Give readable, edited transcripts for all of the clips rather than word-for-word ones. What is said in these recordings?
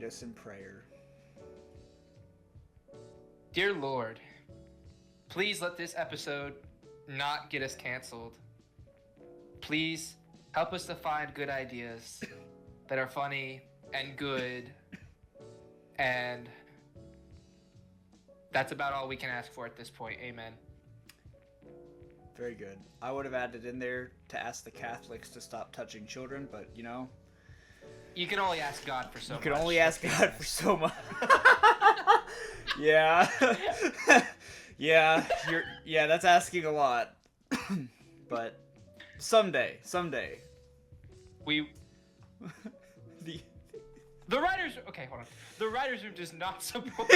us in prayer. Dear Lord, please let this episode not get us canceled. Please help us to find good ideas that are funny and good. And that's about all we can ask for at this point. Amen. Very good. I would have added in there to ask the Catholics to stop touching children, but you know. You can only ask God for so much. You can only ask God for so much. Yeah. Yeah, that's asking a lot. But someday. We The writers okay, hold on. The writers room does not support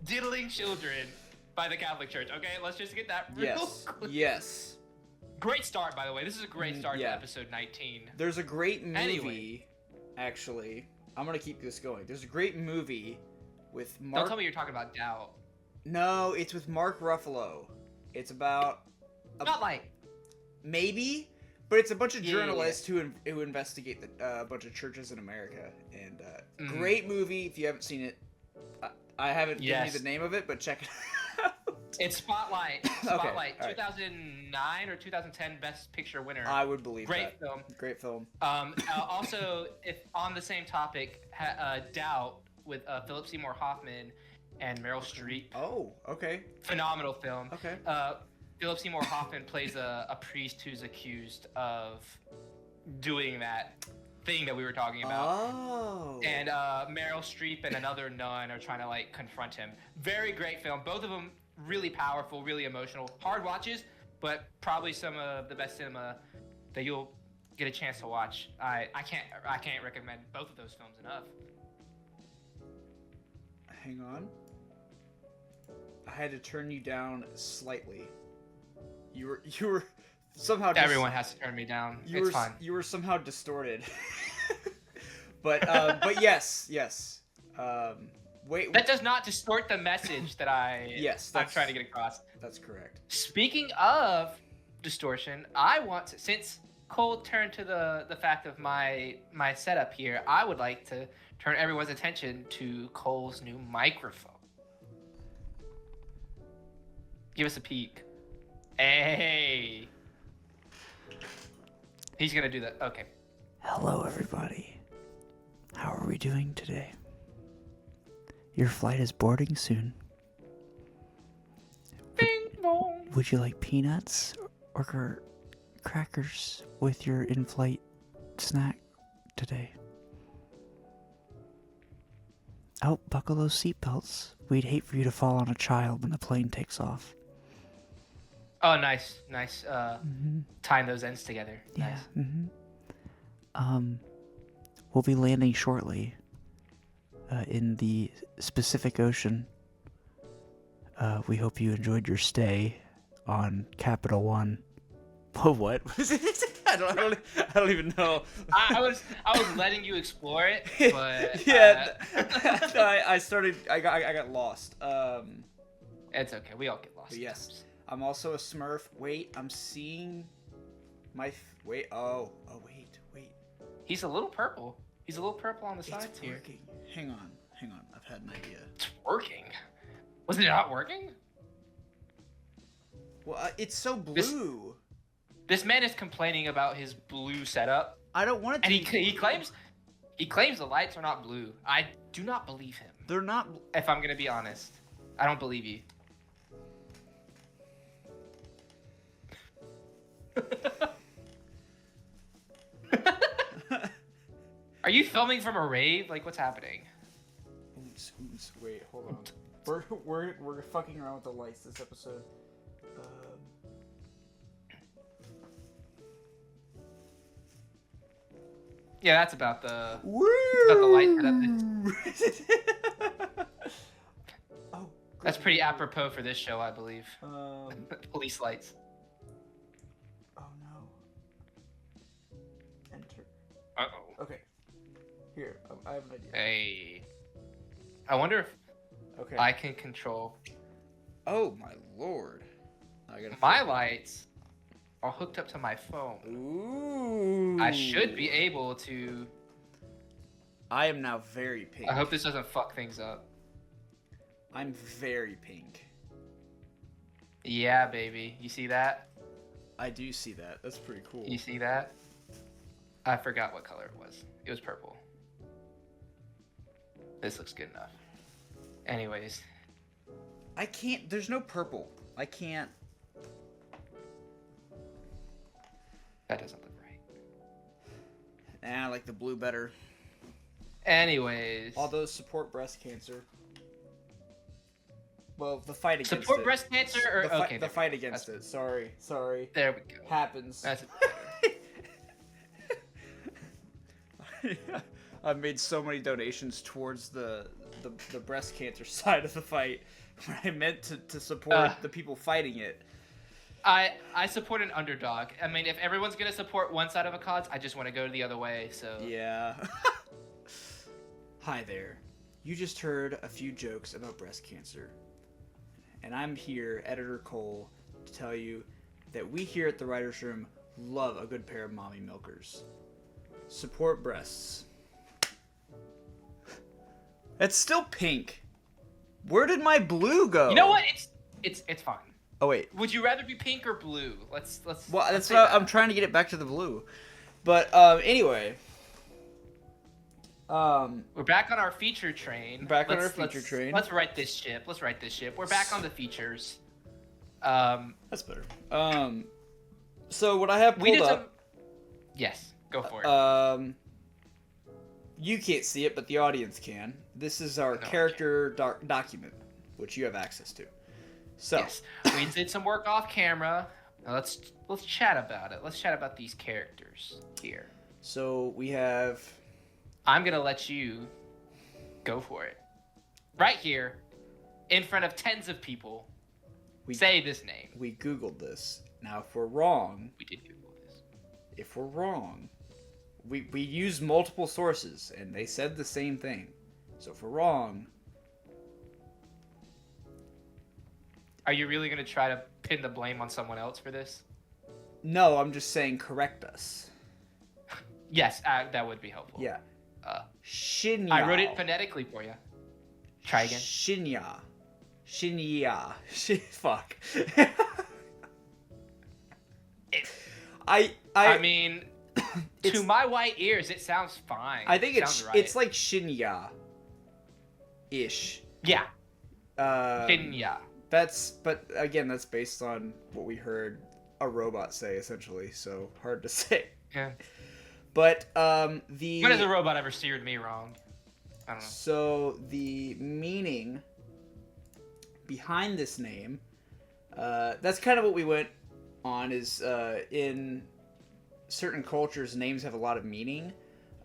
diddling children by the Catholic Church. Okay, let's just get that real quick. Yes. Great start, by the way. This is a great start to episode 19. There's a great movie, actually. I'm gonna keep this going. There's a great movie with Mark. Don't tell me you're talking about Doubt. No, it's with Mark Ruffalo. It's about. Not like. Maybe, but it's a bunch of journalists who investigate a bunch of churches in America, and great movie. If you haven't seen it, I haven't given you the name of it, but check it out. It's Spotlight. Spotlight, okay, 2009 or 2010 Best Picture winner. I would believe Great that. film. Great film. Also, if on the same topic, Doubt with Philip Seymour Hoffman and Meryl Streep. Oh, okay. Phenomenal film. Okay. Philip Seymour Hoffman plays a priest who's accused of doing that thing that we were talking about. Oh. And Meryl Streep and another nun are trying to like confront him. Very great film. Both of them really powerful, really emotional. Hard watches, but probably some of the best cinema that you'll get a chance to watch. I can't recommend both of those films enough. Hang on. I had to turn you down slightly. You were somehow. Everyone has to turn me down. It's fine. You were somehow distorted. but yes. Wait. That does not distort the message that I'm trying to get across. That's correct. Speaking of distortion, I want to, since Cole turned to the fact of my setup here, I would like to turn everyone's attention to Cole's new microphone. Give us a peek. Hey. He's gonna do that. Okay. Hello, everybody. How are we doing today? Your flight is boarding soon. Bing bong. Would you like peanuts or crackers with your in-flight snack today? Oh, buckle those seatbelts. We'd hate for you to fall on a child when the plane takes off. Oh, nice. Tying those ends together. Yeah. Nice. We'll be landing shortly in the Pacific Ocean. We hope you enjoyed your stay on Capital One. Oh, what? I don't even know. I was letting you explore it, but yeah, I got lost. It's okay. We all get lost. But yes, I'm also a Smurf. Wait, I'm seeing my wait. Oh, wait. He's a little purple. He's a little purple on the sides it's here. Working. Hang on. I've had an idea. It's working. Wasn't it not working? Well, it's so blue. This man is complaining about his blue setup. I don't want it to. And he claims the lights are not blue. I do not believe him. They're not. If I'm gonna be honest, I don't believe you. Are you filming from a rave? Like, what's happening? Wait, hold on. We're fucking around with the lights this episode. Yeah, that's about the light setup. Oh, that's pretty apropos for this show, I believe. Police lights. Oh no. Enter. Uh-oh. Okay. Here, I have an idea. Hey. I wonder if I can control. Oh my lord. My lights are hooked up to my phone. Ooh. I should be able to I am now very pink. I hope this doesn't fuck things up. I'm very pink. Yeah, baby. You see that? I do see that. That's pretty cool. You see that? I forgot what color it was. It was purple. This looks good enough. Anyways. I can't. There's no purple. I can't. That doesn't look right. Nah, I like the blue better. Anyways. Although support breast cancer. Well, the fight against Support it. breast cancer or okay. The fight against it. Sorry. There we go. Happens. That's I've made so many donations towards the breast cancer side of the fight when I meant to support the people fighting it. I support an underdog. I mean, if everyone's gonna support one side of a cause, I just want to go the other way. So yeah. Hi there. You just heard a few jokes about breast cancer, and I'm here, Editor Cole, to tell you that we here at the Writers' Room love a good pair of mommy milkers. Support breasts. It's still pink. Where did my blue go? you know what? It's fine. Oh wait. Would you rather be pink or blue? Let's. Well, let's that's what I'm trying to get it back to the blue. But anyway. We're back on our feature train. Train. Let's write this ship. We're back on the features. That's better. So what I have pulled up. Yes, go for it. You can't see it, but the audience can. This is our character document, which you have access to. So yes, we did some work off camera. Now let's chat about it. Let's chat about these characters here. So we have. I'm gonna let you go for it. Right here, in front of tens of people. Say this name. We Googled this. Now, if we're wrong, we did Google this. If we're wrong, we used multiple sources, and they said the same thing. So if we're wrong... Are you really going to try to pin the blame on someone else for this? No, I'm just saying correct us. Yes, that would be helpful. Yeah. Shinya. I wrote it phonetically for you. Try again. Shinya. Fuck. I mean, to my white ears, it sounds fine. I think right. it's like Shinya. Ish. Yeah. Shinya. But again, that's based on what we heard a robot say, essentially. So hard to say. Yeah. But when has a robot ever steered me wrong? I don't know. So the meaning behind this name, that's kind of what we went on, is in certain cultures, names have a lot of meaning.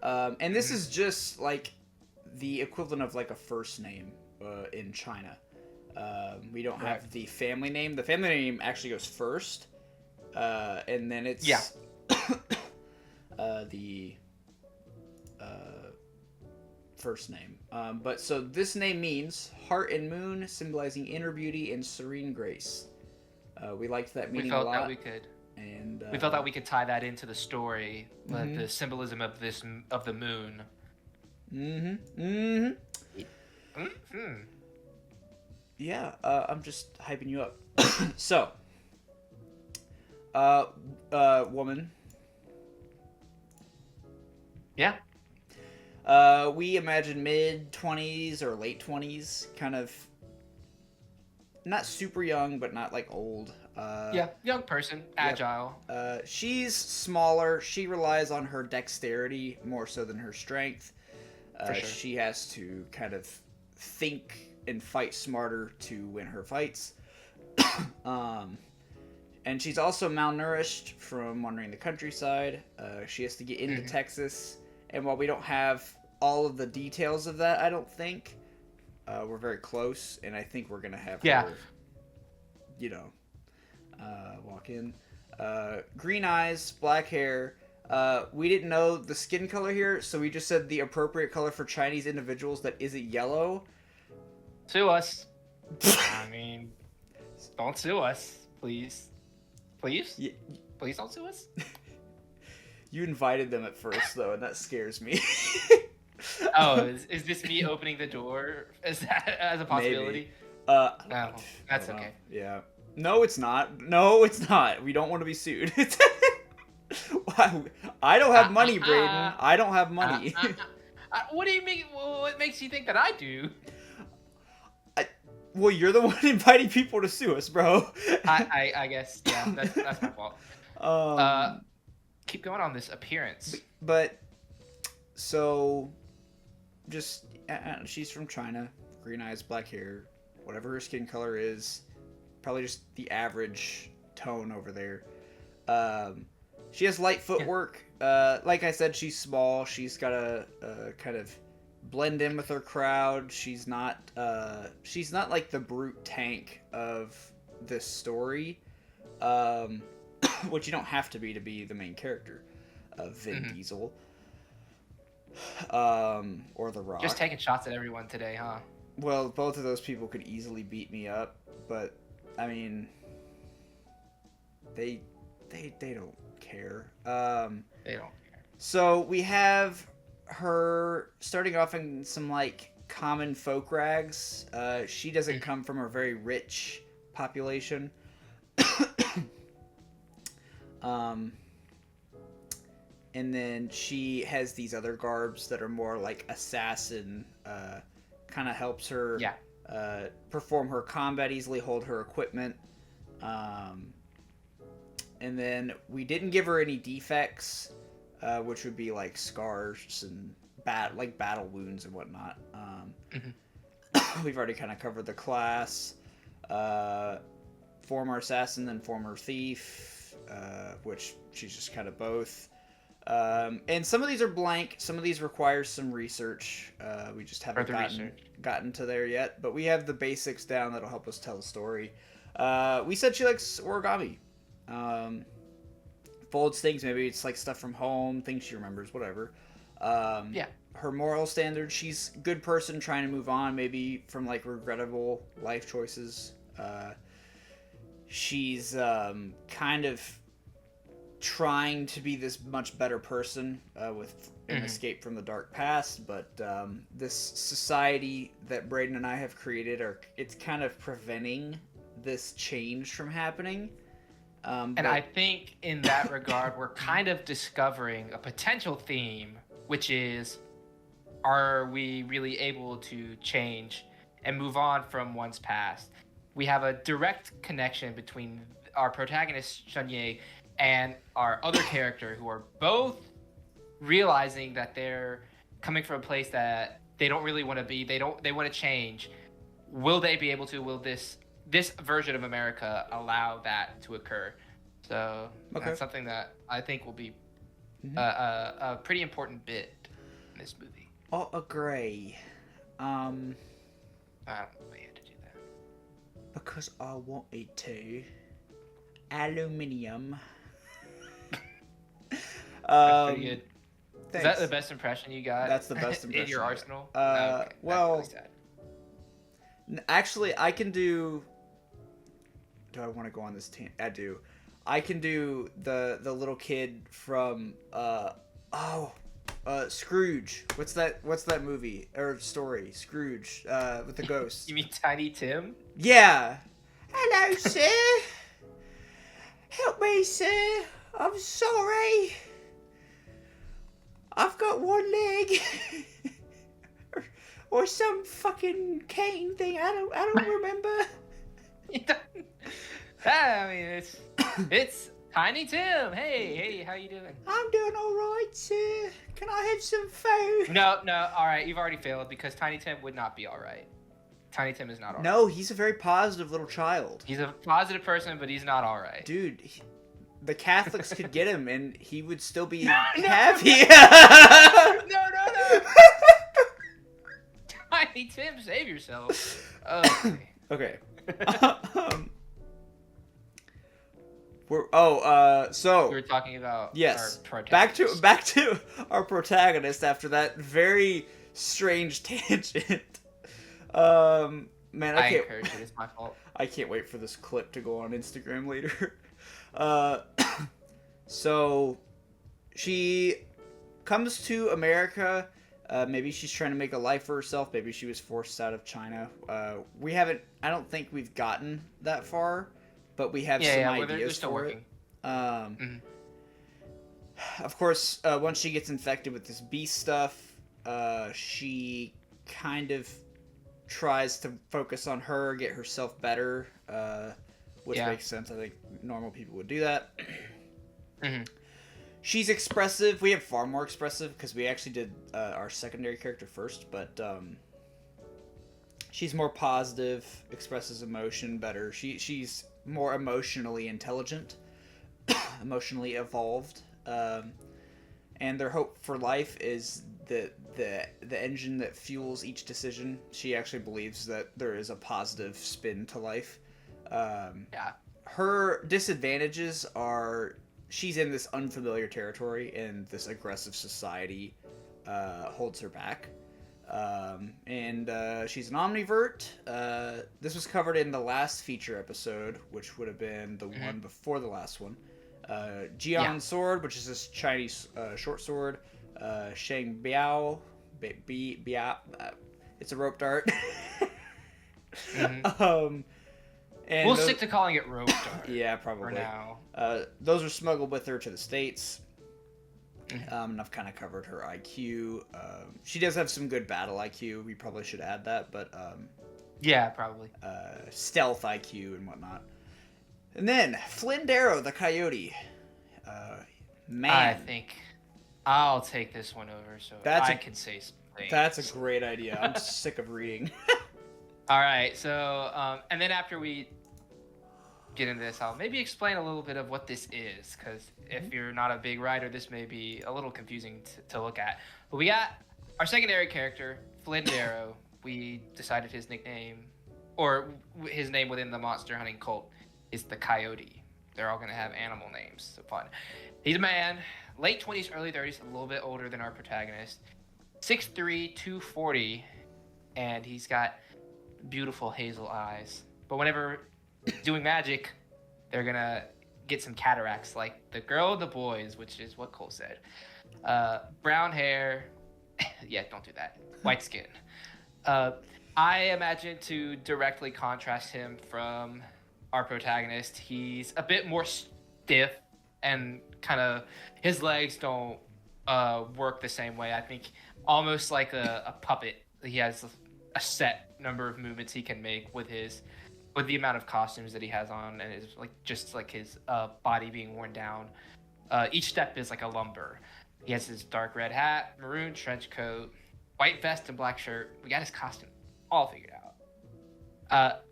And this is just like the equivalent of like a first name in China. We don't have the family name. The family name actually goes first. And then it's the first name. But so this name means heart and moon, symbolizing inner beauty and serene grace. We liked that meaning a lot. We felt that we could. And we felt that we could tie that into the story, the symbolism of the moon. Yeah, I'm just hyping you up. So, woman. Yeah. We imagine mid-20s or late 20s, kind of not super young, but not like old. Young person, agile. She's smaller. She relies on her dexterity more so than her strength. For sure. She has to kind of think and fight smarter to win her fights. And she's also malnourished from wandering the countryside. She has to get into Texas. And while we don't have all of the details of that, I don't think, we're very close. And I think we're going to have her, walk in. Green eyes, black hair. We didn't know the skin color here, so we just said the appropriate color for Chinese individuals that isn't yellow. Sue us. I mean, don't sue us, please. Please? Yeah. Please don't sue us. You invited them at first, though, and that scares me. Oh, is this me opening the door? Is that as a possibility? Maybe. No, that's okay. Yeah. No, it's not. No, it's not. We don't want to be sued. I don't have money, Brayden. I don't have money. What do you mean? What makes you think that I do? Well, you're the one inviting people to sue us, bro. I guess, yeah, that's my fault. Keep going on this appearance. But so, just she's from China, green eyes, black hair, whatever her skin color is, probably just the average tone over there. She has light footwork. Like I said, she's small. She's got a kind of blend in with her crowd. She's not like the brute tank of this story, which you don't have to be the main character of Vin Diesel, or The Rock. Just taking shots at everyone today, huh? Well, both of those people could easily beat me up, but I mean, they don't care. They don't care. So we have her starting off in some like common folk rags. She doesn't come from a very rich population. And then she has these other garbs that are more like assassin, kind of helps her perform her combat easily, hold her equipment. And then we didn't give her any defects, which would be like scars and battle wounds and whatnot. We've already kind of covered the class. Former assassin, then former thief, which she's just kind of both. And some of these are blank. Some of these require some research. We just haven't gotten to there yet. But we have the basics down that'll help us tell the story. We said she likes origami. Folds things. Maybe it's like stuff from home, things she remembers, whatever. Her moral standards. She's a good person trying to move on, maybe from like regrettable life choices. She's kind of trying to be this much better person with an escape from the dark past, but this society that Braydan and I have created, it's kind of preventing this change from happening. And I think in that regard, we're kind of discovering a potential theme, which is, are we really able to change and move on from one's past? We have a direct connection between our protagonist, Shunye, and our other character, who are both realizing that they're coming from a place that they don't really want to be. They want to change. Will they be able to? Will this version of America allow that to occur? So that's something that I think will be a pretty important bit in this movie. I'll agree. I don't know why you had to do that. Because I wanted to. Aluminium. That's pretty good. Thanks. Is that the best impression you got? That's the best impression. In your arsenal? Okay. Well, actually, I can do. Do I want to go on this tangent? I do. I can do the little kid from Scrooge. What's that movie or story? Scrooge with the ghost. You mean Tiny Tim? Yeah. Hello, sir. Help me, sir. I'm sorry. I've got one leg. or some fucking cane thing. I don't remember. I mean, it's Tiny Tim. Hey, how you doing? I'm doing all right, sir. Can I have some food? No. All right, you've already failed because Tiny Tim would not be all right. Tiny Tim is not all right. No, he's a very positive little child. He's a positive person, but he's not all right. Dude, the Catholics could get him, and he would still be happy. No. Tiny Tim, save yourself. Okay. So we were talking about yes. Our protagonist. Back to our protagonist after that very strange tangent. Man, I encourage it. It's my fault. I can't wait for this clip to go on Instagram later. So she comes to America. Maybe she's trying to make a life for herself. Maybe she was forced out of China. I don't think we've gotten that far, but we have some ideas they're still for working. it. Of course, once she gets infected with this beast stuff, she kind of tries to focus on her, get herself better, which makes sense. I think normal people would do that. She's expressive. We have far more expressive because we actually did our secondary character first, but she's more positive, expresses emotion better. She's more emotionally intelligent, emotionally evolved, and their hope for life is the engine that fuels each decision. She actually believes that there is a positive spin to life. Her disadvantages are she's in this unfamiliar territory, and this aggressive society holds her back. And she's an omnivert. This was covered in the last feature episode, which would have been the one before the last one. Jian sword, which is this Chinese short sword. Shang Biao, Biao. It's a rope dart. And we'll stick to calling it rope dart. Yeah, probably. For now. Those are smuggled with her to the States. And I've kind of covered her IQ. She does have some good battle IQ. We probably should add that, but yeah, probably. Stealth IQ and whatnot. And then Flynn Darrow, the coyote. Man, I think I'll take this one over, so I can say something. That's a great idea. I'm sick of reading. All right, so and then after we get into this, I'll maybe explain a little bit of what this is, because if you're not a big writer, this may be a little confusing to look at. But we got our secondary character, Flynn Darrow. We decided his nickname, or his name within the monster hunting cult, is the Coyote. They're all going to have animal names, so fun. He's a man, late 20s, early 30s, a little bit older than our protagonist. 6'3", 240, and he's got beautiful hazel eyes. But whenever doing magic, they're gonna get some cataracts, like the girl of the boys, which is what Cole said. Brown hair. Yeah, don't do that. White skin. I imagine to directly contrast him from our protagonist, he's a bit more stiff and kind of his legs don't work the same way. I think almost like a puppet. He has a set number of movements he can make with the amount of costumes that he has on, and it's like just like his body being worn down. Each step is like a lumber. He has his dark red hat, maroon trench coat, white vest, and black shirt. We got his costume all figured out.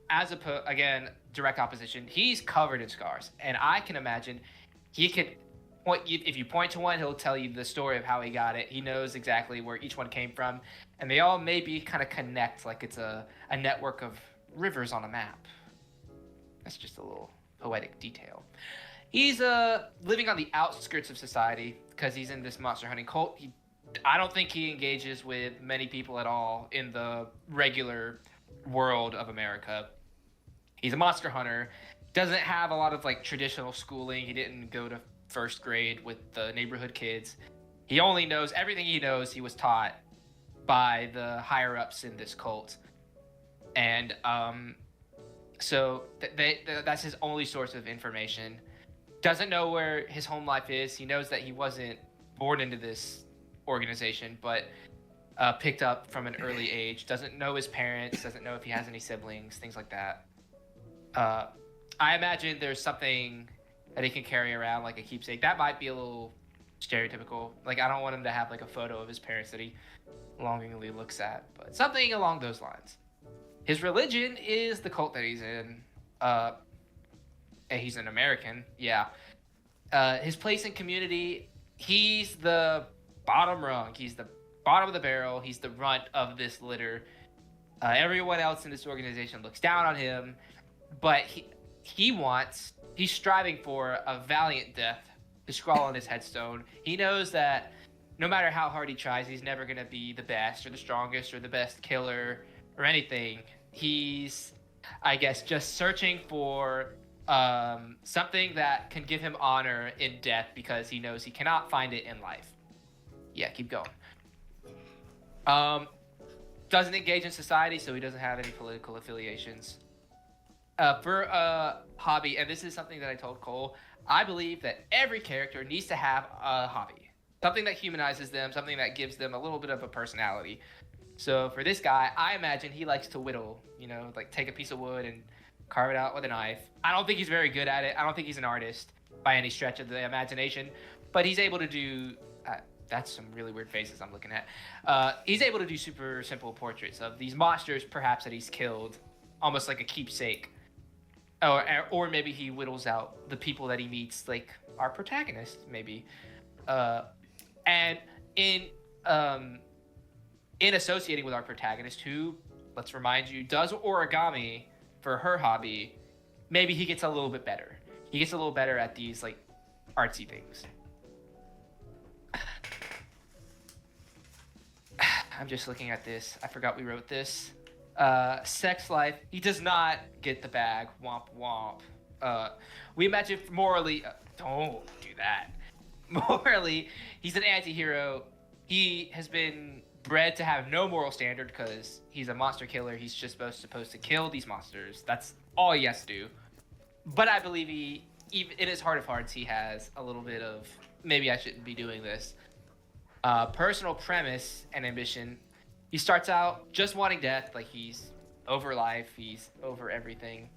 Again, direct opposition. He's covered in scars, and I can imagine he could point. If you point to one, he'll tell you the story of how he got it. He knows exactly where each one came from, and they all maybe kind of connect like it's a network of rivers on a map. That's just a little poetic detail. He's living on the outskirts of society because he's in this monster hunting cult. I don't think he engages with many people at all in the regular world of America. He's a monster hunter. Doesn't have a lot of like traditional schooling. He didn't go to first grade with the neighborhood kids. He only knows everything he knows. He was taught by the higher ups in this cult, and so that's his only source of information. Doesn't know where his home life is. He knows that he wasn't born into this organization, but picked up from an early age. Doesn't know his parents. Doesn't know if he has any siblings. Things like that. I imagine there's something that he can carry around, like a keepsake. That might be a little stereotypical. Like, I don't want him to have like a photo of his parents that he longingly looks at, but something along those lines. His religion is the cult that he's in. And he's an American, yeah. His place in community, he's the bottom rung. He's the bottom of the barrel. He's the runt of this litter. Everyone else in this organization looks down on him, but he's striving for a valiant death to scrawl on his headstone. He knows that no matter how hard he tries, he's never going to be the best or the strongest or the best killer or anything. He's, I guess, just searching for something that can give him honor in death because he knows he cannot find it in life. Yeah, keep going. Doesn't engage in society, so he doesn't have any political affiliations. For a hobby, and this is something that I told Cole, I believe that every character needs to have a hobby. Something that humanizes them, something that gives them a little bit of a personality. So for this guy, I imagine he likes to whittle, like take a piece of wood and carve it out with a knife. I don't think he's very good at it. I don't think he's an artist by any stretch of the imagination, but he's able to do... that's some really weird faces I'm looking at. He's able to do super simple portraits of these monsters, perhaps, that he's killed, almost like a keepsake. Or maybe he whittles out the people that he meets, like our protagonist, maybe. And in associating with our protagonist, who, let's remind you, does origami for her hobby, maybe he gets a little bit better. He gets a little better at these, like, artsy things. I'm just looking at this. I forgot we wrote this. Sex life. He does not get the bag. Womp womp. We imagine morally... don't do that. Morally, he's an anti-hero. He has been bred to have no moral standard because he's a monster killer. He's just supposed to kill these monsters. That's all he has to do. But I believe even in his heart of hearts, he has a little bit of, maybe I shouldn't be doing this. Personal premise and ambition. He starts out just wanting death, like he's over life, he's over everything.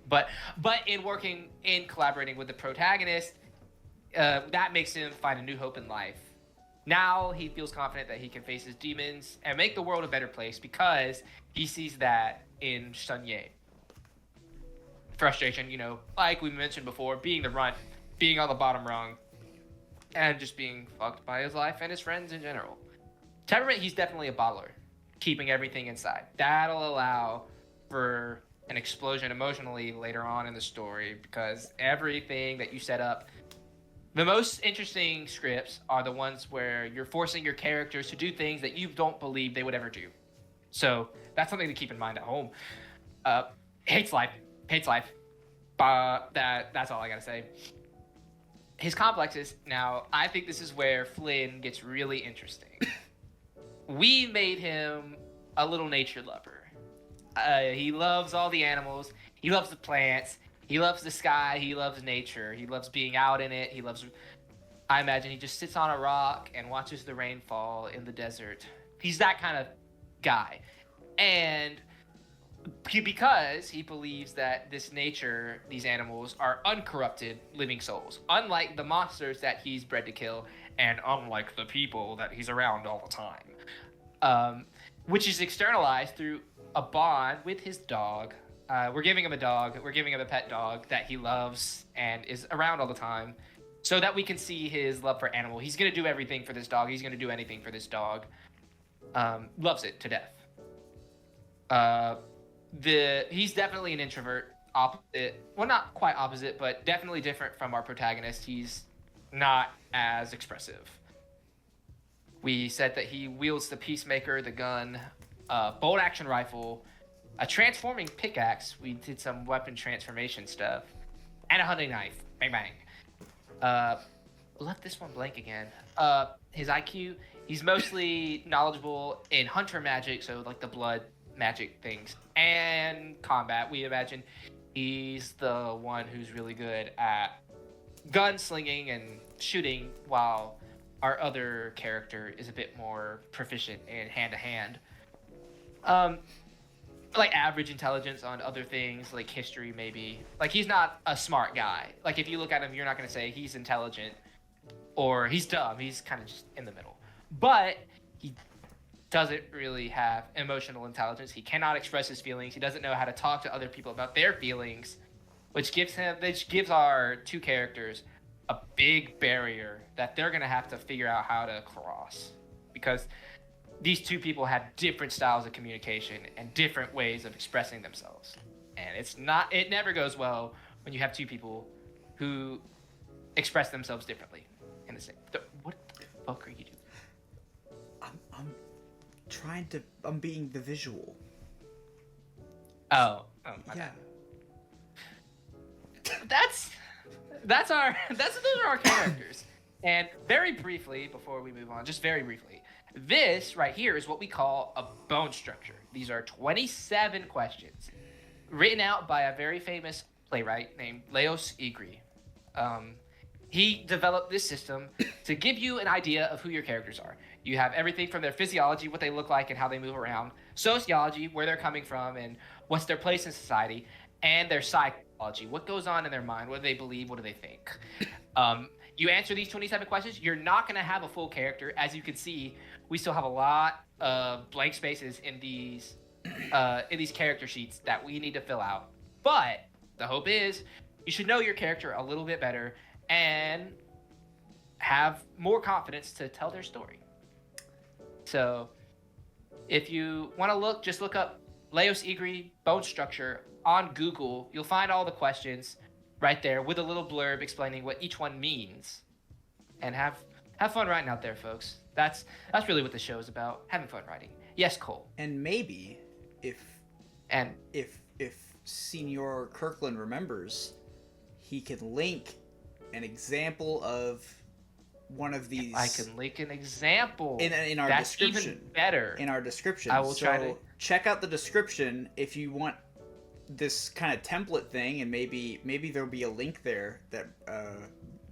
But in collaborating with the protagonist, that makes him find a new hope in life. Now he feels confident that he can face his demons and make the world a better place because he sees that in Sun-Ye. Frustration, like we mentioned before, being the runt, being on the bottom rung, and just being fucked by his life and his friends in general. Temperament, he's definitely a bottler, keeping everything inside. That'll allow for an explosion emotionally later on in the story because everything that you set up... The most interesting scripts are the ones where you're forcing your characters to do things that you don't believe they would ever do. So that's something to keep in mind at home. Hates life. That's all I gotta say. His complexes. Now, I think this is where Flynn gets really interesting. We made him a little nature lover. He loves all the animals. He loves the plants. He loves the sky. He loves nature. He loves being out in it. I imagine he just sits on a rock and watches the rain fall in the desert. He's that kind of guy. And because he believes that this nature, these animals, are uncorrupted living souls. Unlike the monsters that he's bred to kill, and unlike the people that he's around all the time. Which is externalized through a bond with his dog. We're giving him a dog. We're giving him a pet dog that he loves and is around all the time so that we can see his love for animal. He's going to do everything for this dog. He's going to do anything for this dog. Loves it to death. He's definitely an introvert. Opposite. Well, not quite opposite, but definitely different from our protagonist. He's not as expressive. We said that he wields the Peacemaker, the gun, bolt action rifle, a transforming pickaxe. We did some weapon transformation stuff, and a hunting knife. Bang bang. Left this one blank again. His IQ. He's mostly knowledgeable in hunter magic, so like the blood magic things, and combat. We imagine he's the one who's really good at gunslinging and shooting, while our other character is a bit more proficient in hand-to-hand. Like average intelligence on other things, like history maybe. Like he's not a smart guy. Like if you look at him, you're not going to say he's intelligent or he's dumb. He's kind of just in the middle. But he doesn't really have emotional intelligence. He cannot express his feelings. He doesn't know how to talk to other people about their feelings, which gives our two characters a big barrier that they're going to have to figure out how to cross, because these two people have different styles of communication and different ways of expressing themselves. And it never goes well when you have two people who express themselves differently in the same. What the fuck are you doing? I'm being the visual. Oh yeah. Those are our characters. And very briefly, before we move on, just very briefly, This right here is what we call a bone structure. These are 27 questions written out by a very famous playwright named Leos Igri. He developed this system to give you an idea of who your characters are. You have everything from their physiology, what they look like and how they move around, sociology, where they're coming from and what's their place in society, and their psychology, what goes on in their mind, what do they believe, what do they think. You answer these 27 questions, you're not going to have a full character. As you can see, we still have a lot of blank spaces in these character sheets that we need to fill out. But the hope is you should know your character a little bit better and have more confidence to tell their story. So if you want to look, just look up Leos Igri bone structure on Google. You'll find all the questions right there with a little blurb explaining what each one means. And have fun writing out there, folks. That's really what the show is about, having fun writing. Yes, Cole. And maybe if Senior Kirkland remembers, he can link an example of one of these. I can link an example in our That's description. Even better. In our description. I will try to check out the description if you want this kind of template thing, and maybe there'll be a link there that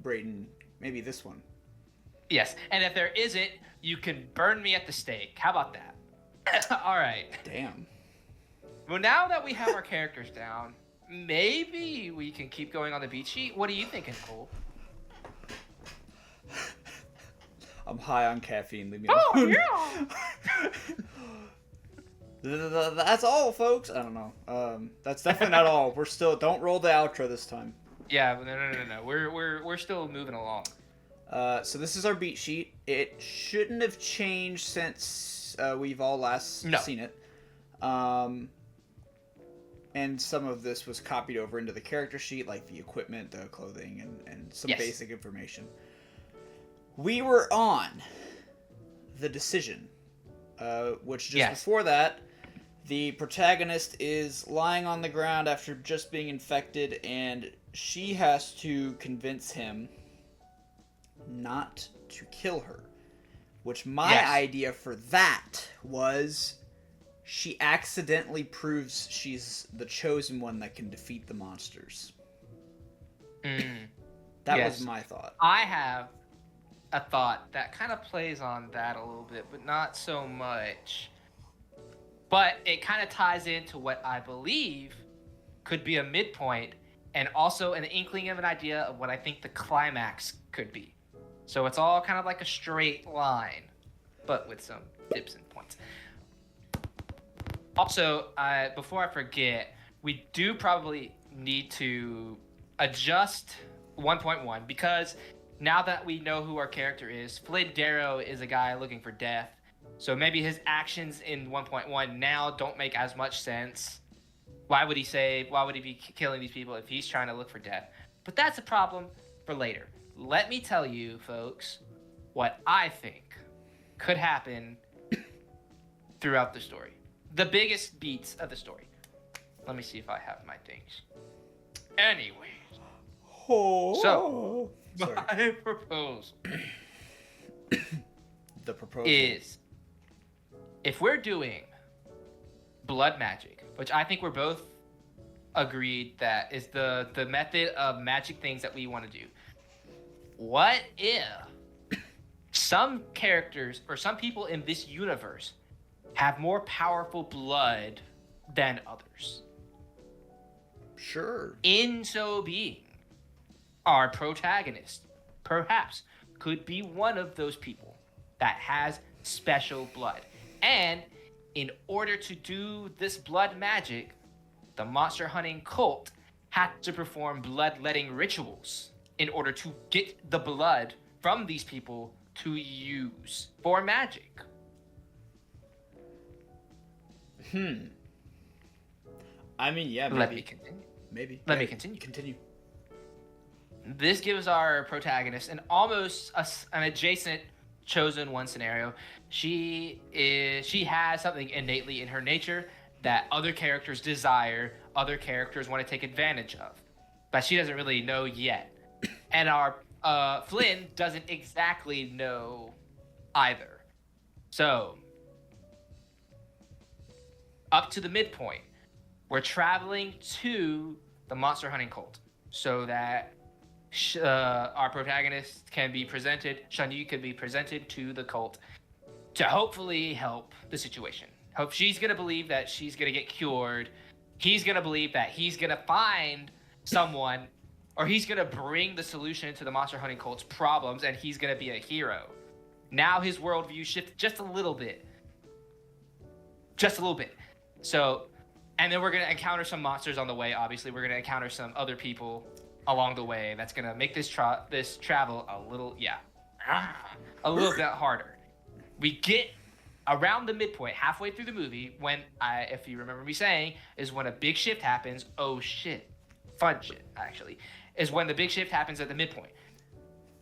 Braydan, maybe this one. Yes, and if there isn't, you can burn me at the stake. How about that? All right. Damn. Well, now that we have our characters down, maybe we can keep going on the beat sheet. What are you thinking, Cole? I'm high on caffeine. Leave me alone. Oh, yeah! That's all, folks. I don't know. That's definitely not all. We're still... Don't roll the outro this time. Yeah, no. We're still moving along. So this is our beat sheet. It shouldn't have changed since we've all last seen it. And some of this was copied over into the character sheet, like the equipment, the clothing, and some basic information. We were on the decision, which just before that, the protagonist is lying on the ground after just being infected, and she has to convince him not to kill her. Which my idea for that was she accidentally proves she's the chosen one that can defeat the monsters. That was my thought. I have a thought that kind of plays on that a little bit, but not so much. But it kind of ties into what I believe could be a midpoint, and also an inkling of an idea of what I think the climax could be. So it's all kind of like a straight line, but with some tips and points. Also, before I forget, we do probably need to adjust 1.1, because now that we know who our character is, Flynn Darrow is a guy looking for death. So maybe his actions in 1.1 now don't make as much sense. Why would he be killing these people if he's trying to look for death? But that's a problem for later. Let me tell you, folks, what I think could happen throughout the story. The biggest beats of the story. Let me see if I have my things. Anyways. So, my proposal the proposal is, if we're doing blood magic, which I think we're both agreed that is the method of magic things that we want to do. What if some characters or some people in this universe have more powerful blood than others? Sure. In so being, our protagonist perhaps could be one of those people that has special blood. And in order to do this blood magic, the monster hunting cult had to perform bloodletting rituals in order to get the blood from these people to use for magic. I mean, yeah, maybe. Let me continue. Maybe. Let me continue. Continue. This gives our protagonist an almost an adjacent chosen one scenario. She has something innately in her nature that other characters desire, other characters want to take advantage of, but she doesn't really know yet. And our Flynn doesn't exactly know either. So, up to the midpoint, we're traveling to the monster hunting cult so that our protagonist can be presented, Shan-Yi could be presented to the cult to hopefully help the situation. Hope she's going to believe that she's going to get cured. He's going to believe that he's going to find someone, or he's going to bring the solution to the monster hunting cult's problems, and he's going to be a hero. Now his worldview shifts just a little bit. Just a little bit. So, and then we're going to encounter some monsters on the way. Obviously, we're going to encounter some other people along the way. That's going to make this travel a little bit harder. We get around the midpoint, halfway through the movie, when if you remember me saying, is when a big shift happens. Oh shit. Fun shit, actually. Is when the big shift happens at the midpoint.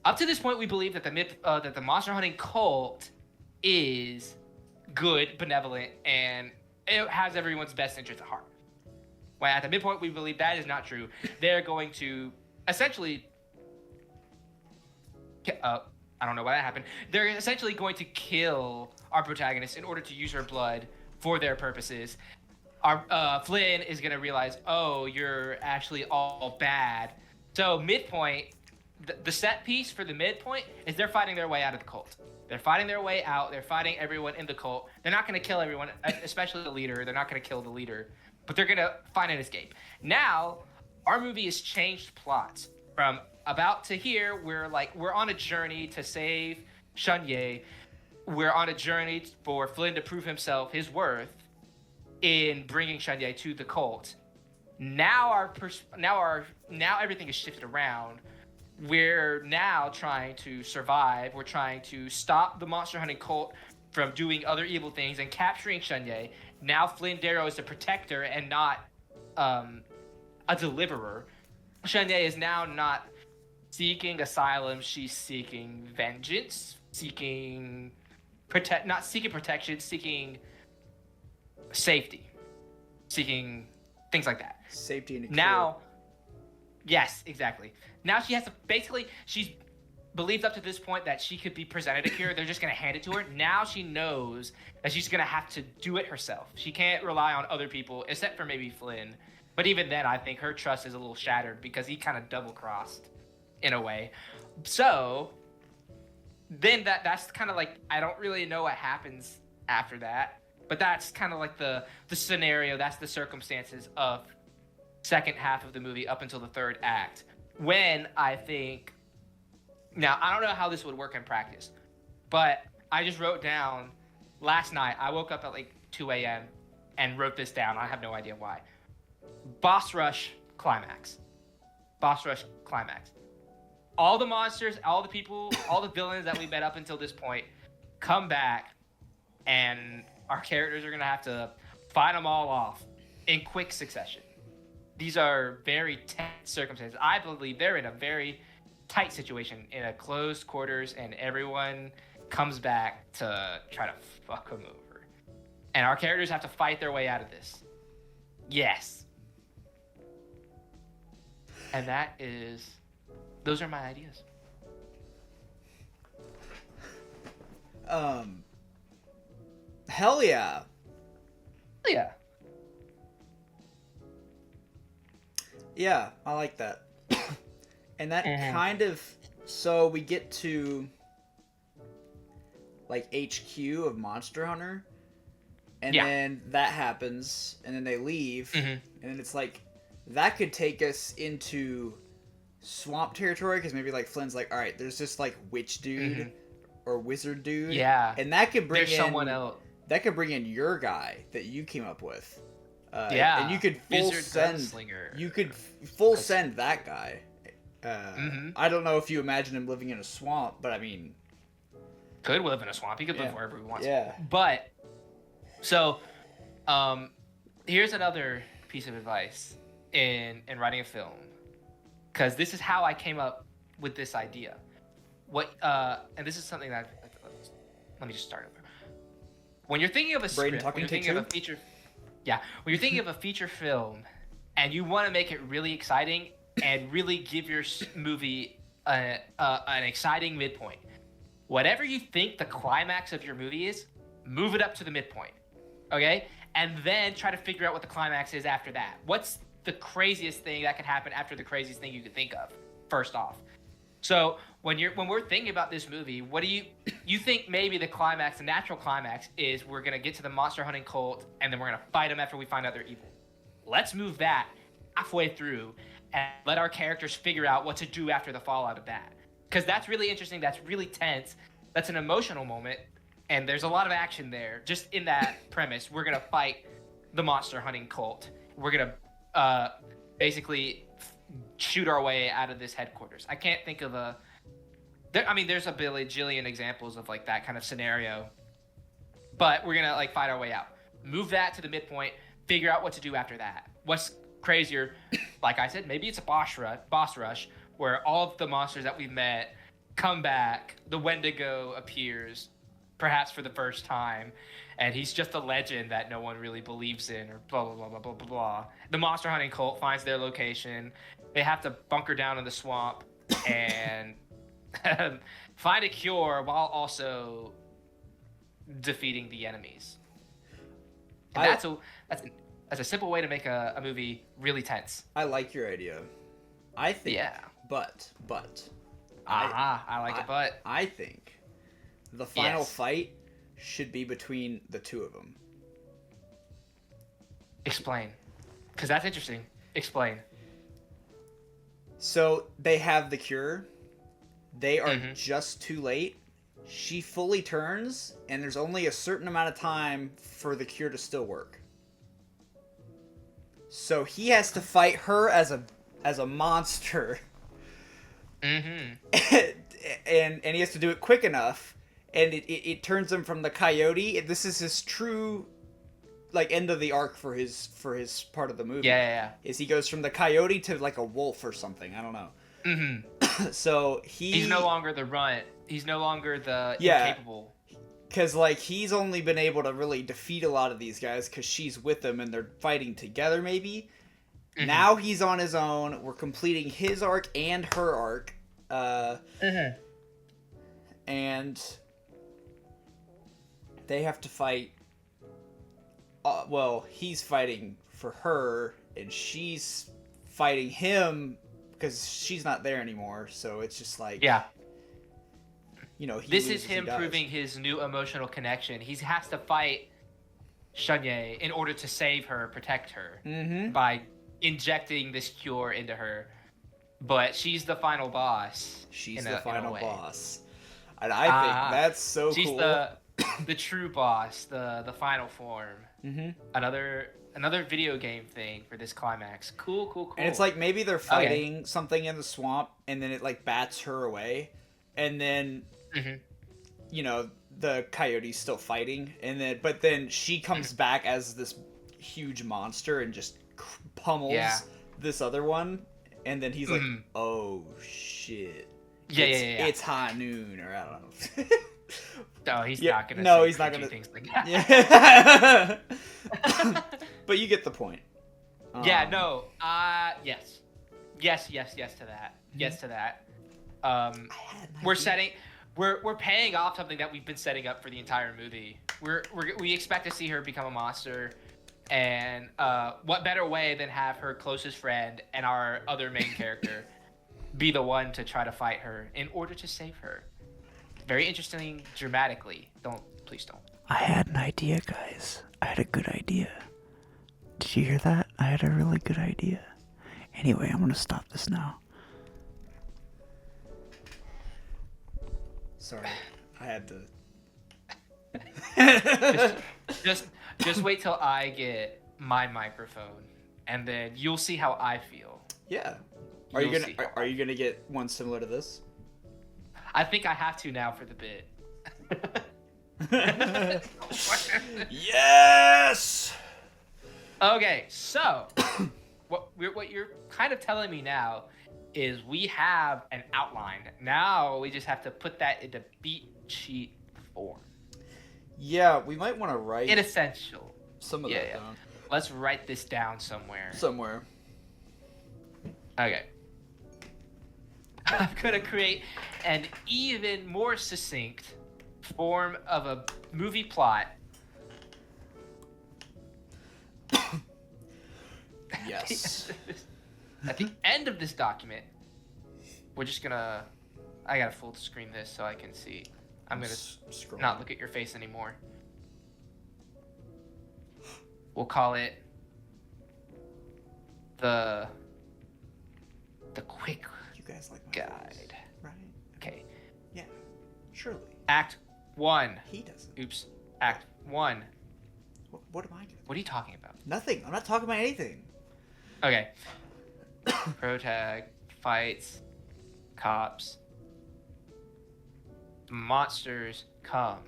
Up to this point, we believe that the monster hunting cult is good, benevolent, and it has everyone's best interest at heart. When at the midpoint, we believe that is not true. They're going to essentially... I don't know why that happened. They're essentially going to kill our protagonist in order to use her blood for their purposes. Our Flynn is going to realize, oh, you're actually all bad. So midpoint, the set piece for the midpoint is they're fighting their way out of the cult. They're fighting their way out. They're fighting everyone in the cult. They're not going to kill everyone, especially the leader. They're not going to kill the leader, but they're going to find an escape. Now, our movie has changed plots from about to here. We're on a journey to save Shan-Yi. We're on a journey for Flynn to prove himself, his worth, in bringing Shan-Yi to the cult. Now everything is shifted around. We're now trying to survive. We're trying to stop the monster hunting cult from doing other evil things and capturing Shan-Yi. Now Flynn Darrow is the protector and not a deliverer. Shan-Yi is now not seeking asylum. She's seeking vengeance, not seeking protection, seeking safety, seeking things like that. Safety and a now, yes, exactly. Now she has to she's believed up to this point that she could be presented a cure. They're just going to hand it to her. Now she knows that she's going to have to do it herself. She can't rely on other people, except for maybe Flynn. But even then, I think her trust is a little shattered because he kind of double-crossed in a way. So then that's kind of like, I don't really know what happens after that. But that's kind of like the scenario, that's the circumstances of second half of the movie up until the third act. When I think, now I don't know how this would work in practice, but I just wrote down last night, I woke up at like 2 a.m. and wrote this down. I have no idea why. Boss rush climax. Boss rush climax. All the monsters, all the people, all the villains that we met up until this point come back, and our characters are going to have to fight them all off in quick succession. These are very tense circumstances. I believe they're in a very tight situation, in a closed quarters, and everyone comes back to try to fuck them over. And our characters have to fight their way out of this. Yes. And those are my ideas. Hell yeah. Yeah. Yeah, I like that. And that kind of, so we get to like HQ of Monster Hunter, and then that happens, and then they leave, and then it's like, that could take us into swamp territory, because maybe like Flynn's like, all right, there's this like witch dude or wizard dude, and that could bring in someone else. That could bring in your guy that you came up with. And you could full send that guy. I don't know if you imagine him living in a swamp, but I mean, could live in a swamp. He could live wherever he wants. Yeah. But so, here's another piece of advice in writing a film, because this is how I came up with this idea. And this is something that let me just start over. When you're thinking of a script, when you're thinking of a feature. Yeah, when you're thinking of a feature film and you want to make it really exciting and really give your movie an exciting midpoint, whatever you think the climax of your movie is, move it up to the midpoint, okay? And then try to figure out what the climax is after that. What's the craziest thing that could happen after the craziest thing you could think of, first off? So when we're thinking about this movie, what do you think maybe the climax, the natural climax, is we're gonna get to the monster hunting cult and then we're gonna fight them after we find out they're evil. Let's move that halfway through and let our characters figure out what to do after the fallout of that. Because that's really interesting, that's really tense, that's an emotional moment, and there's a lot of action there. Just in that premise, we're gonna fight the monster hunting cult. We're gonna basically shoot our way out of this headquarters. I can't think of there's a bajillion examples of like that kind of scenario, but we're gonna like fight our way out. Move that to the midpoint, figure out what to do after that. What's crazier? Like I said, maybe it's a boss rush where all of the monsters that we've met come back, the Wendigo appears, perhaps for the first time, and he's just a legend that no one really believes in, or blah, blah, blah, blah, blah, blah, blah. The monster hunting cult finds their location. They have to bunker down in the swamp and find a cure while also defeating the enemies. And that's a simple way to make a movie really tense. I like your idea. I think. Yeah. But. I like it, but. I think the final fight should be between the two of them. Explain. Because that's interesting. Explain. So they have the cure. They are just too late. She fully turns, and there's only a certain amount of time for the cure to still work. So he has to fight her as a monster. Mm-hmm. and he has to do it quick enough, and it turns him from the coyote. This is his true, like, end of the arc for his part of the movie. Yeah. Is he goes from the coyote to like a wolf or something. I don't know. Mm-hmm. So he's no longer the runt. He's no longer the incapable. Because, like, he's only been able to really defeat a lot of these guys because she's with them and they're fighting together, maybe. Mm-hmm. Now he's on his own. We're completing his arc and her arc. And they have to fight. Well, he's fighting for her, and she's fighting him because she's not there anymore. So it's just like... Yeah. You know, this is him proving his new emotional connection. He has to fight Shunye in order to save her, protect her, by injecting this cure into her. But she's the final boss. She's the final boss. And I think that's so cool. She's the true boss, the final form. Mm-hmm. Another video game thing for this climax. Cool. And it's like maybe they're fighting something in the swamp, and then it like bats her away, and then you know the coyote's still fighting, and then she comes back as this huge monster and just pummels this other one, and then he's like, oh shit. It's high noon, or I don't know. No, he's not gonna. No, he's not gonna. Things like that. Yeah. But you get the point. Yeah. No. Yes. Yes to that. Yes to that. We're paying off something that we've been setting up for the entire movie. We expect to see her become a monster, and what better way than have her closest friend and our other main character be the one to try to fight her in order to save her. Very interesting, dramatically. Please don't. I had an idea, guys. I had a good idea. Did you hear that? I had a really good idea. Anyway, I'm gonna stop this now. Sorry, I had to. just wait till I get my microphone, and then you'll see how I feel. Yeah. Are you gonna get one similar to this? I think I have to now for the bit. Yes. Okay, so what you're kind of telling me now is we have an outline. Now we just have to put that into beat sheet form. Yeah, we might want to write in essential. Some of that down. Let's write this down somewhere. Okay. I'm gonna create an even more succinct form of a movie plot Yes. At the end of this document, we're just gonna. I gotta full screen this so I can see. I'm gonna not look at your face anymore. We'll call it the quick You guys like my guide. voice, right? Okay. Yeah. Surely. Act 1. He doesn't. Oops. Act 1. What am I doing? What are you talking about? Nothing. I'm not talking about anything. Okay. Protag fights cops. Monsters come.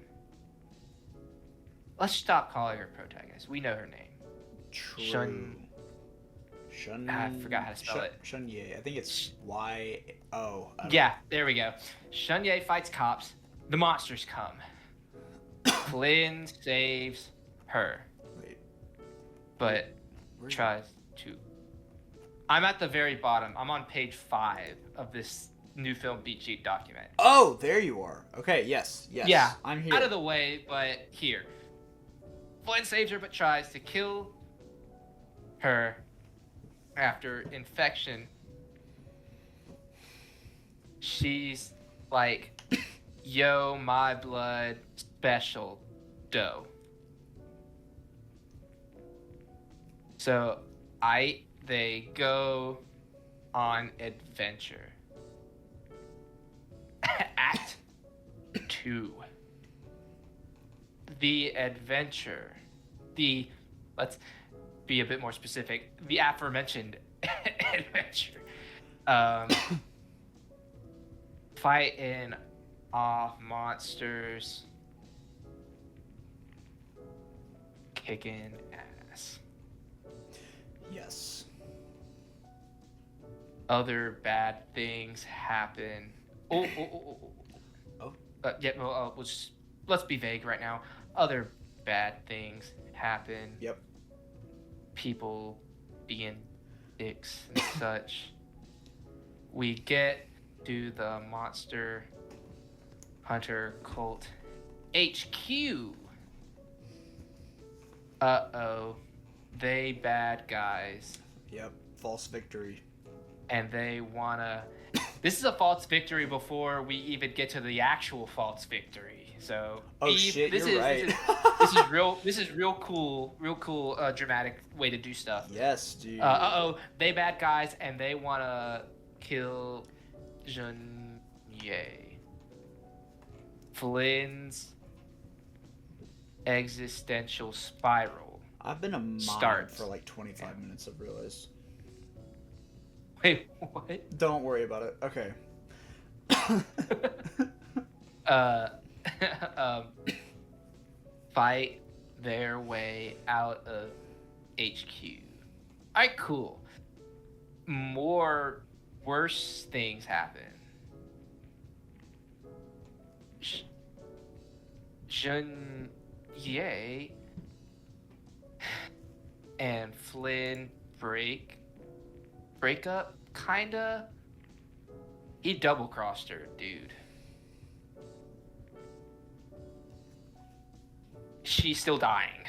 Let's stop calling her protagonist. We know her name. True. Shun. I forgot how to spell it. Shunye. I think it's Y-O. Yeah, there we go. Shunye fights cops. The monsters come. Flynn saves her. Wait. But Where's tries to. I'm at the very bottom. I'm on page 5 of this new film beat sheet document. Oh, there you are. Okay, yes. Yeah. I'm here. Out of the way, but here. Flynn saves her but tries to kill her after infection. She's like, yo, my blood special dough. So they go on adventure. Act 2. The adventure. Let's be a bit more specific. The aforementioned adventure. Fighting off monsters. Kicking ass. Yes. Other bad things happen. Oh. Yeah, well, let's be vague right now. Other bad things happen. Yep. People being dicks and such. We get to the Monster Hunter Cult HQ. Uh-oh. They bad guys. Yep. False victory. And they wanna... This is a false victory before we even get to the actual false victory. So shit, you're right. This is real cool, dramatic way to do stuff. Yes, dude. They bad guys and they wanna kill Junye. Flynn's existential spiral. I've been a mod starts. for like 25 minutes, I've realized. Wait, what? Don't worry about it. Okay. Fight their way out of HQ. Alright, cool. More worse things happen. Junye and Flynn break up, kinda. He double-crossed her, dude. She's still dying.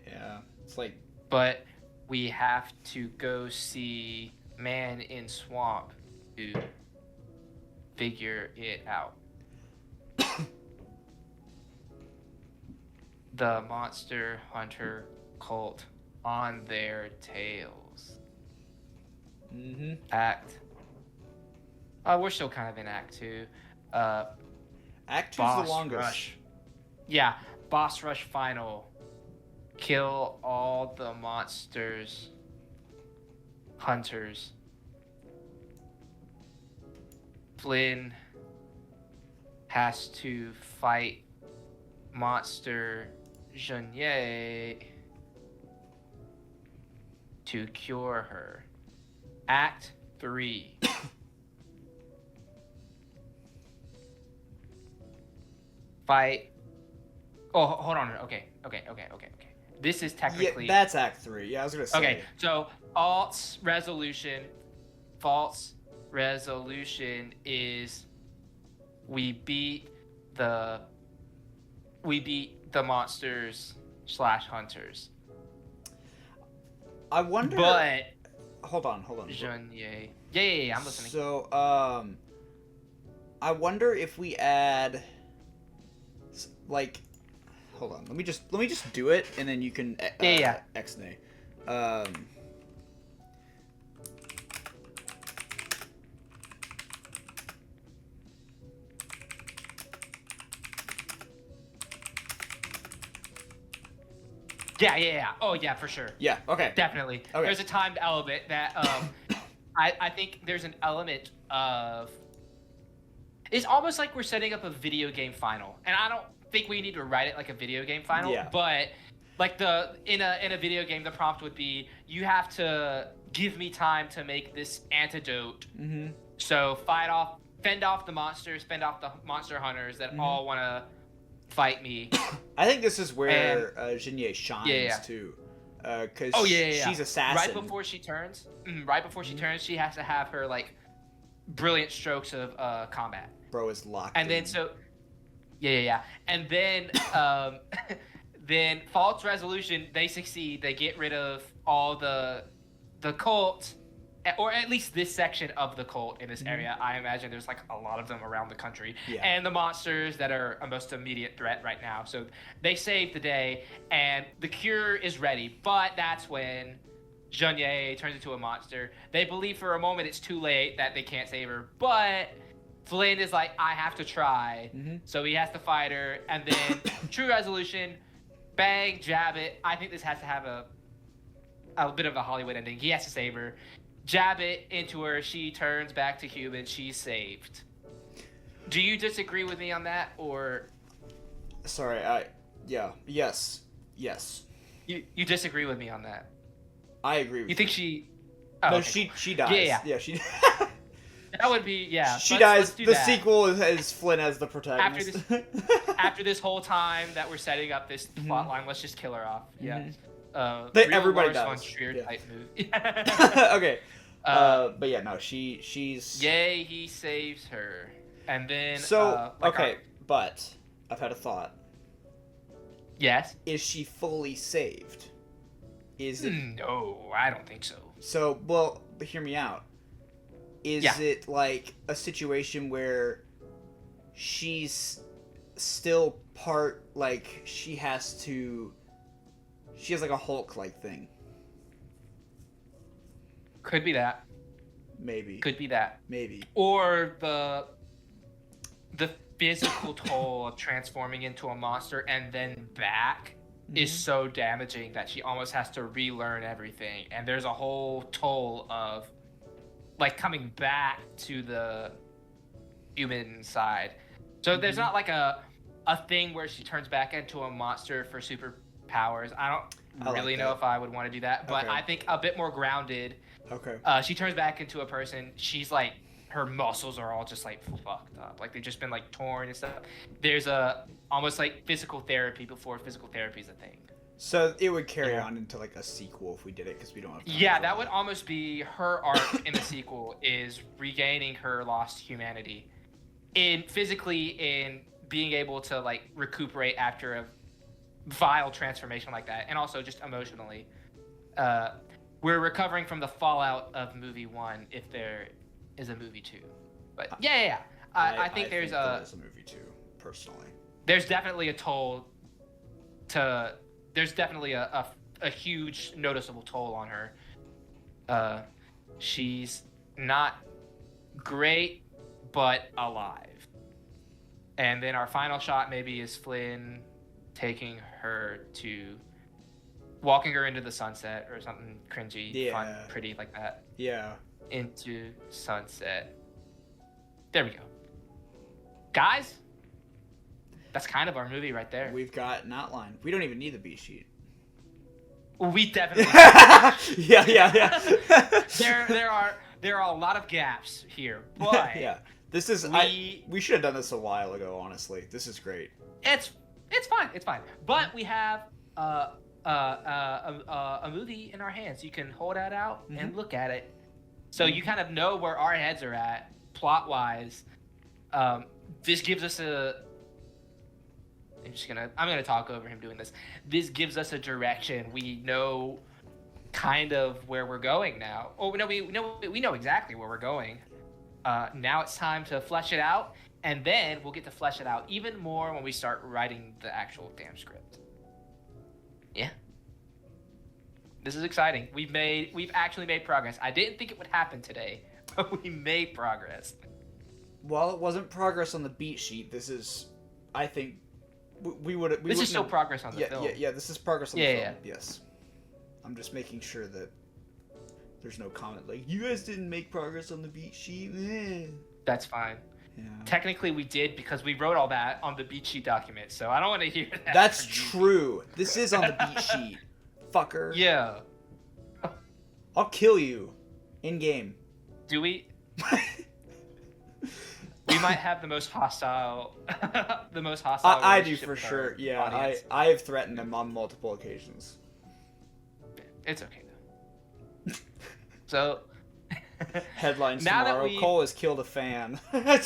Yeah, it's like... But we have to go see Man in Swamp to figure it out. The Monster Hunter Cult on their tails. Mm-hmm. Act. We're still kind of in Act 2. Act 2's the longest. Rush. Yeah, Boss Rush final. Kill all the monsters. Hunters. Flynn has to fight Monster Junye to cure her. Act 3. Fight. Oh, hold on. Okay. This is technically. Yeah, that's Act 3. Yeah, I was gonna say. Okay, so false resolution is we beat the monsters / hunters. I wonder. But hold on. Jeonye. Yeah, I'm listening. So, I wonder if we add, like, hold on. Let me just do it, and then you can X-nay. Yeah. Oh, yeah, for sure. Yeah. Okay. Definitely. Okay. There's a timed element that I think there's an element of. It's almost like we're setting up a video game final, and I don't think we need to write it like a video game final. Yeah. But like in a video game, the prompt would be you have to give me time to make this antidote. Mm-hmm. So fend off the monsters, fend off the monster hunters that all want to fight me. I think this is where Jeonye shines too, because she's assassin. Right before she turns, she has to have her like brilliant strokes of combat. Bro is locked. And then and then then false resolution, they succeed. They get rid of all the cult, or at least this section of the cult in this area. I imagine there's like a lot of them around the country, and the monsters that are a most immediate threat right now. So they save the day, and the cure is ready. But that's when Jeonye turns into a monster. They believe for a moment it's too late, that they can't save her, but Flynn is like, I have to try. So he has to fight her, and then true resolution, bang, jab it. I think this has to have a bit of a Hollywood ending. He has to save her. Jab it into her. She turns back to human. She's saved. Do you disagree with me on that, or? Sorry, yes. You disagree with me on that? I agree with you. You think she? No, okay. she dies. Yeah, she. That would be She dies. The sequel is Flynn as the protagonist. After this whole time that we're setting up this plot line, let's just kill her off. Yeah. Everybody dies. Von Trier type move. Okay. But yeah, no, she's. Yay, he saves her, and then. But I've had a thought. Yes. Is she fully saved? Is it? No, I don't think so. So, well, hear me out. Is it like a situation where she's still part, like she has like a Hulk-like thing? Could be that. Maybe. Could be that. Maybe. Or the physical toll of transforming into a monster and then back is so damaging that she almost has to relearn everything. And there's a whole toll of like coming back to the human side. So there's not like a thing where she turns back into a monster for superpowers. I don't really know if I would want to do that, but I think a bit more grounded. Okay. She turns back into a person. She's like, her muscles are all just like fucked up. Like they've just been like torn and stuff. There's almost like physical therapy before physical therapy is a thing. So it would carry on into like a sequel if we did it, because we don't have time. Yeah, that would almost be her arc in the sequel, is regaining her lost humanity, in being able to like recuperate after a vile transformation like that, and also just emotionally. We're recovering from the fallout of movie 1 if there is a movie 2. But I think there's a movie 2, personally. There's definitely a toll to. There's definitely a huge noticeable toll on her. She's not great, but alive. And then our final shot maybe is Flynn taking her to, walking her into the sunset or something cringy, fun, pretty like that. Yeah. Into sunset. There we go. Guys, that's kind of our movie right there. We've got an outline. We don't even need the B sheet. We definitely. Yeah. there are a lot of gaps here, but this is we should have done this a while ago. Honestly, this is great. It's fine. But we have a movie in our hands. You can hold that out and look at it, so you kind of know where our heads are at plot wise. This gives us I'm gonna talk over him doing this. This gives us a direction. We know kind of where we're going now. Oh, no, we know exactly where we're going. Now it's time to flesh it out, and then we'll get to flesh it out even more when we start writing the actual damn script. Yeah. This is exciting. We've actually made progress. I didn't think it would happen today, but we made progress. Well, it wasn't progress on the beat sheet. This is, I think, This is still progress on the film. Yeah, this is progress on the film. Yes. I'm just making sure that there's no comment like, you guys didn't make progress on the beat sheet. That's fine. Yeah. Technically, we did because we wrote all that on the beat sheet document, so I don't want to hear that. That's true. This is on the beat sheet. Fucker. Yeah. I'll kill you. In game. Do we? We might have the most hostile I do for sure. Yeah, I have threatened them on multiple occasions. It's okay though. So headlines tomorrow. Cole has killed a fan. Anyway.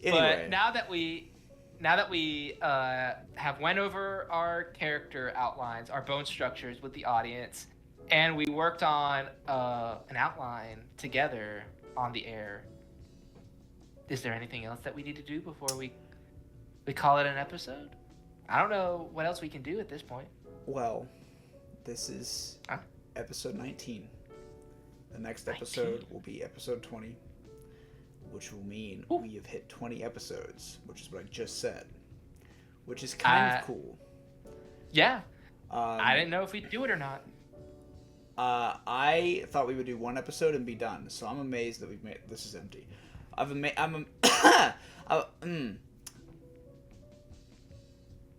But now that we have went over our character outlines, our bone structures with the audience, and we worked on an outline together on the air, is there anything else that we need to do before we call it an episode? I don't know what else we can do at this point. Well, this is episode 19. The next episode will be episode 20, which will mean we have hit 20 episodes, which is what I just said, which is kind of cool. Yeah. I didn't know if we'd do it or not. I thought we would do one episode and be done, so I'm amazed that we've made. This is empty.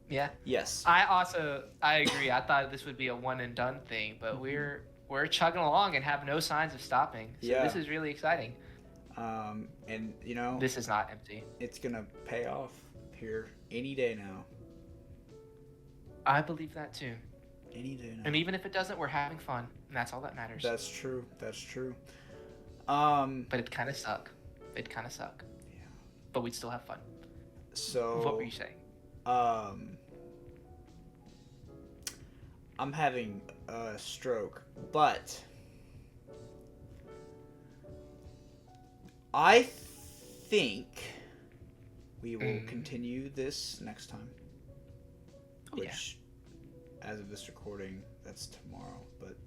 Yeah. Yes. I agree. I thought this would be a one and done thing, but we're chugging along and have no signs of stopping. So this is really exciting. And you know, this is not empty. It's gonna pay off here any day now. I believe that too. Any day now. And even if it doesn't, we're having fun, and that's all that matters. That's true. But it kind of suck. Yeah. But we'd still have fun. So. What were you saying? I'm having a stroke, but I think we will continue this next time. Which, as of this recording, that's tomorrow. But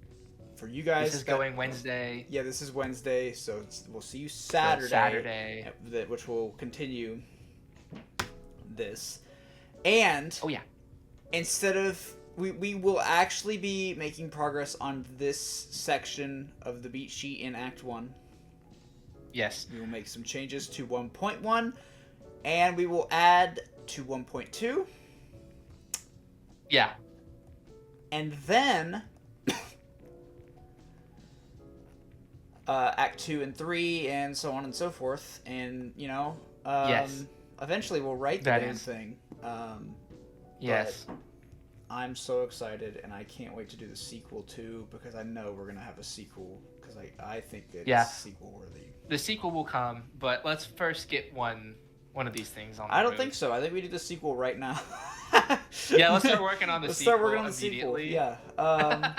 for you guys, this is going Wednesday. Yeah, this is Wednesday, so we'll see you Saturday. Which will continue this. And instead of we will actually be making progress on this section of the beat sheet in Act 1. Yes. We will make some changes to 1.1, and we will add to 1.2. Yeah. And then Act 2 and 3, and so on and so forth. And, you know, eventually we'll write the damn thing. Yes. I'm so excited, and I can't wait to do the sequel too, because I know we're gonna have a sequel, because I think it's sequel worthy. The sequel will come, but let's first get one of these things on. I don't think so. I think we do the sequel right now. Yeah, let's start working on the sequel. Start working on the sequel. Yeah. I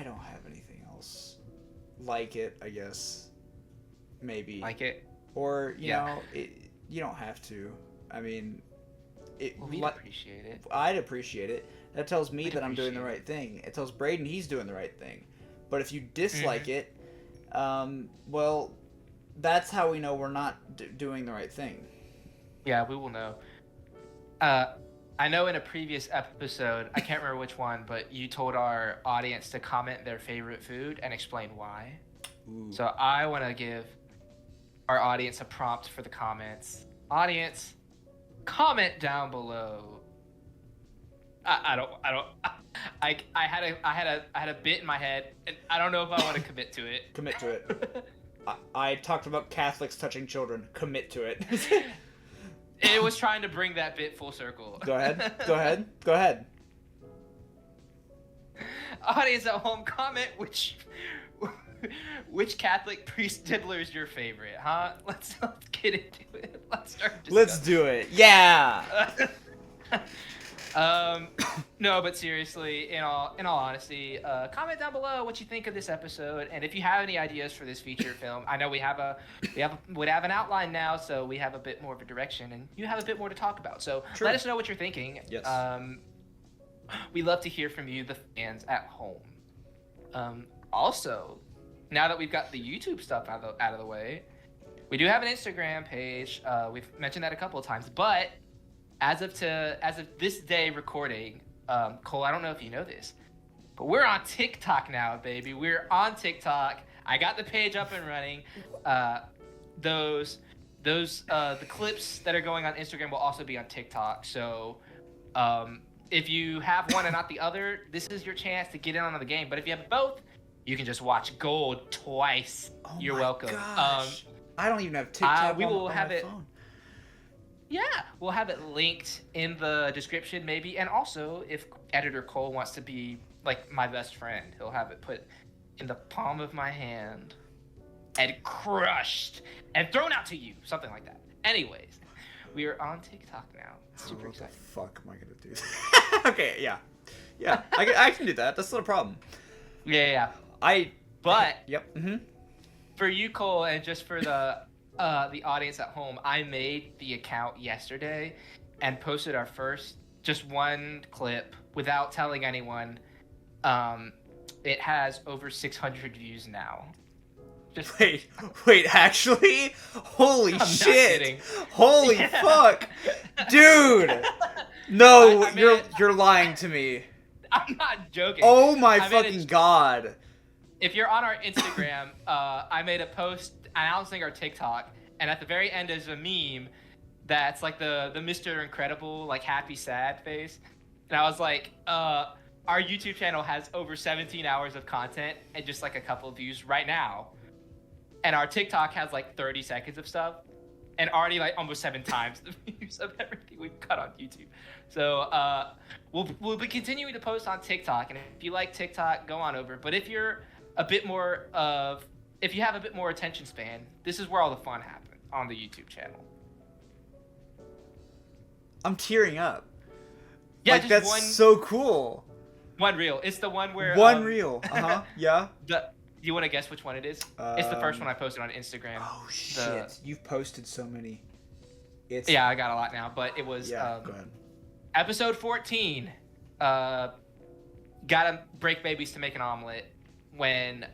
don't have anything else like it. I guess maybe like it, or you know, you don't have to. I mean. We'd appreciate it. I'd appreciate it. That tells me that I'm doing the right thing. It tells Braydan he's doing the right thing. But if you dislike it, well, that's how we know we're not doing the right thing. Yeah, we will know. I know in a previous episode, I can't remember which one, but you told our audience to comment their favorite food and explain why. Ooh. So I want to give our audience a prompt for the comments. Audience, comment down below. I had a bit in my head, and I don't know if I want to commit to it. Commit to it. I talked about Catholics touching children. Commit to it. It was trying to bring that bit full circle. Go ahead. Audience at home, comment which Catholic priest diddler is your favorite, huh? Let's get into it. Let's start discussing. Let's do it. Yeah. No, but seriously, in all honesty, comment down below what you think of this episode, and if you have any ideas for this feature film. I know we have an outline now, so we have a bit more of a direction, and you have a bit more to talk about. So let us know what you're thinking. Yes. We love to hear from you, the fans at home. Also, now that we've got the YouTube stuff out of the way, we do have an Instagram page. We've mentioned that a couple of times, but as of this day recording, Cole, I don't know if you know this, but we're on TikTok now, baby. We're on TikTok. I got the page up and running. The clips that are going on Instagram will also be on TikTok. So, if you have one and not the other, this is your chance to get in on the game. But if you have both, you can just watch Gold twice. Oh You're my welcome. Gosh. I don't even have TikTok we will on have my it. phone. Yeah, we'll have it linked in the description, maybe. And also, if editor Cole wants to be like my best friend, he'll have it put in the palm of my hand and crushed and thrown out to you, something like that. Anyways, we are on TikTok now. Super excited. What the fuck am I gonna do? Okay, yeah, I can do that. That's not a problem. Yeah. Yep. Mm-hmm. For you, Cole, and just for the audience at home, I made the account yesterday and posted our first just one clip without telling anyone. It has over 600 views now. Just wait, actually? Holy I'm shit! not kidding. Holy fuck, dude! No, you're lying to me. I'm not joking. Oh my fucking god! If you're on our Instagram, I made a post announcing our TikTok, and at the very end is a meme that's like the Mr. Incredible, like happy sad face, and I was like, our YouTube channel has over 17 hours of content and just like a couple of views right now, and our TikTok has like 30 seconds of stuff, and already like almost 7 times the views of everything we've cut on YouTube. So we'll be continuing to post on TikTok, and if you like TikTok, go on over. But if you're if you have a bit more attention span, this is where all the fun happens on the YouTube channel. I'm tearing up. Yeah, like, just that's so cool. One reel. It's the one where reel. Yeah. Do you want to guess which one it is? It's the first one I posted on Instagram. Oh shit! You've posted so many. Yeah, I got a lot now, but it was go ahead. Episode 14. Gotta break babies to make an omelet when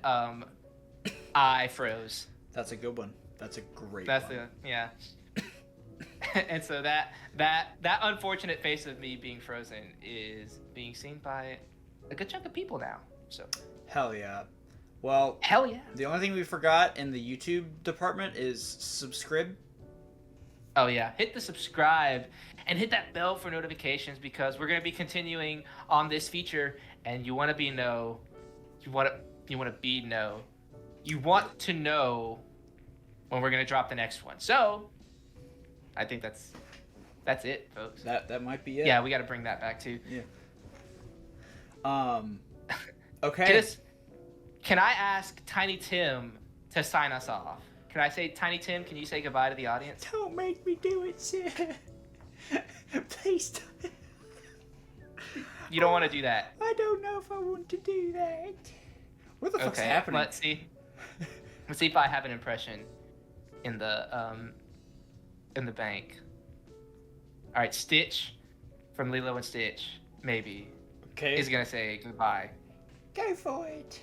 I froze. That's a good one. That's a great That's one. Yeah. And so that unfortunate face of me being frozen is being seen by a good chunk of people now. So hell yeah. Well, hell yeah. The only thing we forgot in the YouTube department is subscribe. Oh yeah, hit the subscribe and hit that bell for notifications, because we're gonna be continuing on this feature, and you want to know when we're gonna drop the next one. So I think that's it, folks. That might be it. Yeah, we got to bring that back too. Yeah. Okay. Can I ask Tiny Tim to sign us off? Can I say, Tiny Tim, can you say goodbye to the audience? Don't make me do it, sir. Please don't. You don't want to do that. I don't know if I want to do that. What the fuck's happening? Let's see if I have an impression in the bank. All right, Stitch from Lilo and Stitch, maybe, is gonna say goodbye. Go for it.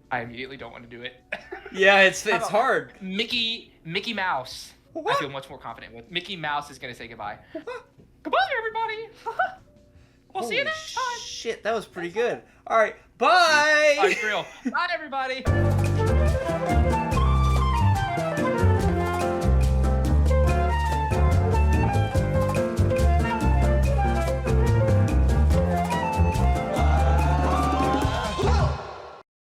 I immediately don't want to do it. Yeah, it's hard. Mickey Mouse. What? I feel much more confident with. Mickey Mouse is gonna say goodbye. Goodbye, everybody. We'll see you next time. Shit, that was pretty good. All right, bye. All right, for real. Bye, everybody.